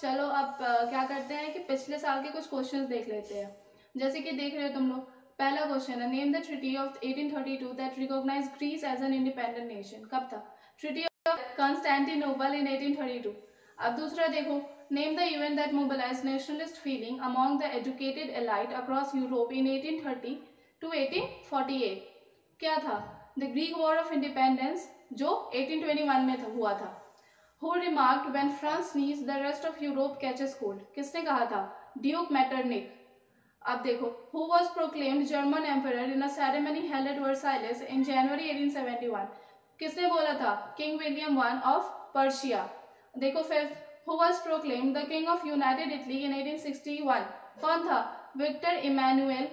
चलो अब क्या करते हैं कि पिछले साल के कुछ क्वेश्चंस देख लेते हैं। जैसे कि देख रहे हो तुम लोग, पहला क्वेश्चन है, name the treaty of 1832 that recognize Greece as an independent nation. कब था? Treaty of Constantinople in 1832। अब दूसरा देखो, name the event that mobilize nationalist feeling among the educated elite across Europe in 1830 to 1848। क्या था? The Greek war of independence, जो 1821 में हुआ था। Who remarked when France sneezes, the rest of Europe catches cold? किसने कहा था? Duke Metternich. अब देखो, who was proclaimed German emperor in a ceremony held at Versailles in January 1871? किसने बोला था? King William one of Persia. देखो fifth, who was proclaimed the king of United Italy in 1861? कौन था? Victor Emmanuel.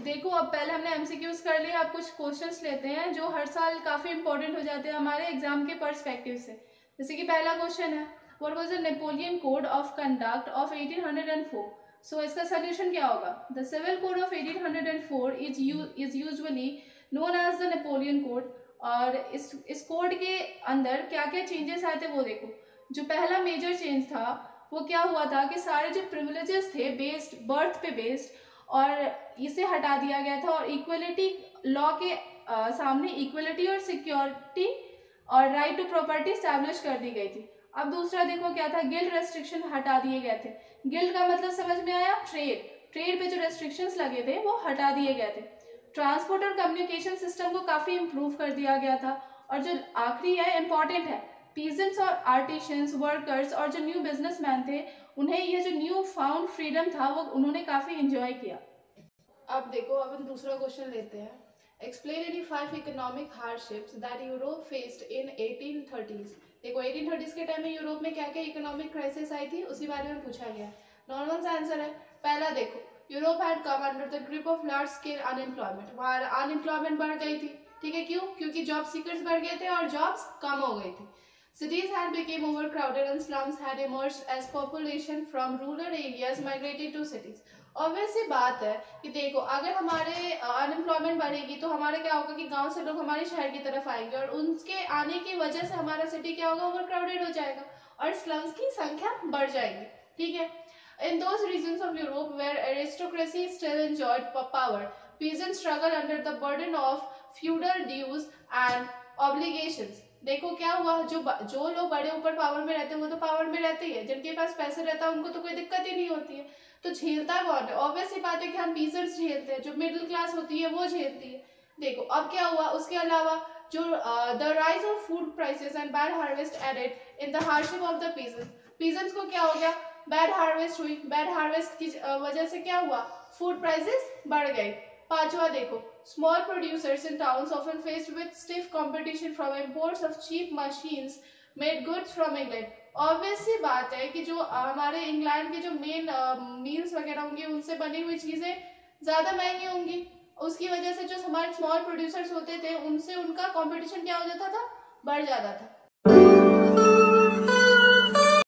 देखो अब पहले हमने एमसीक्यूज कर लिया, अब कुछ क्वेश्चंस लेते हैं जो हर साल काफी इंपॉर्टेंट हो जाते हैं हमारे एग्जाम के पर्सपेक्टिव से। जैसे कि पहला क्वेश्चन है, what was the Napoleon code of conduct of 1804? So इसका सोल्यूशन क्या होगा? The civil code of 1804 is usually known as the Napoleon code. और इस कोड के अंदर क्या क्या चेंजेस आए थे वो देखो। जो पहला मेजर चेंज था वो क्या हुआ था कि सारे जो प्रिविलेजेस थे बेस्ड बर्थ पे बेस्ड, और इसे हटा दिया गया था और इक्वलिटी लॉ के सामने इक्वलिटी और सिक्योरिटी और राइट टू प्रॉपर्टी स्टैब्लिश कर दी गई थी। अब दूसरा देखो क्या था, गिल्ड रेस्ट्रिक्शन हटा दिए गए थे। गिल्ड का मतलब समझ में आया? ट्रेड पे जो रेस्ट्रिक्शंस लगे थे वो हटा दिए गए थे। ट्रांसपोर्ट और कम्युनिकेशन सिस्टम को काफी इंप्रूव कर दिया गया था। और जो आखिरी है, इंपॉर्टेंट है, पीजेंट्स और आर्टिशंस, वर्कर्स और जो न्यू बिजनेसमैन थे, उन्हें ये जो न्यू फाउंड फ्रीडम था वो उन्होंने काफी इंजॉय किया। अब देखो, अब हम दूसरा क्वेश्चन लेते हैं। Explain any 5 economic hardships that Europe faced in 1830s। देखो 1830s के टाइम में यूरोप में क्या क्या इकोनॉमिक क्राइसिस आई थी उसी बारे में पूछा गया। नॉर्मल सा आंसर है। पहला देखो, Europe had come under the grip of large scale unemployment. वहाँ अनएम्प्लॉयमेंट बढ़ गई थी। ठीक है, क्यों? क्योंकि जॉब सीकर्स बढ़ गए थे और जॉब्स कम हो गई थी। Cities had become overcrowded and slums had emerged as population from rural areas migrated to cities। Obvious सी बात है कि देखो, अगर हमारे अनएम्प्लॉयमेंट बढ़ेगी तो हमारे क्या होगा कि गांव से लोग हमारे शहर की तरफ आएंगे और उनके आने की वजह से हमारा सिटी क्या होगा? ओवरक्राउडेड हो जाएगा और स्लम्स की संख्या बढ़ जाएगी। ठीक है, in those regions of Europe where aristocracy still enjoyed power, peasants struggle under the burden of feudal dues and obligations। देखो क्या हुआ, जो लोग बड़े ऊपर पावर में रहते हैं वो तो पावर में रहते ही है, जिनके पास पैसे रहता है उनको तो कोई दिक्कत ही नहीं होती है। तो झेलता कौन है? ऑब्वियस सी बात है कि हम पीजर्स झेलते हैं, जो मिडिल क्लास होती है वो झेलती है। देखो अब क्या हुआ, उसके अलावा जो the rise of food prices and bad harvest added in the hardship of the peasants को क्या हो गया? बैड हार्वेस्ट हुई। बैड हार्वेस्ट की वजह से क्या हुआ? फूड प्राइसेस बढ़ गए। पांचवा देखो, small producers in towns often faced with stiff competition from imports of cheap machines made goods from England. Obvious सी बात है कि जो हमारे इंग्लैंड के जो मेन मील्स वगैरह होंगे उनसे बनी हुई चीजें ज्यादा महंगी होंगी। उसकी वजह से जो हमारे स्मॉल प्रोड्यूसर्स होते थे उनसे उनका कंपटीशन क्या हो जाता था? बढ़ जाता था।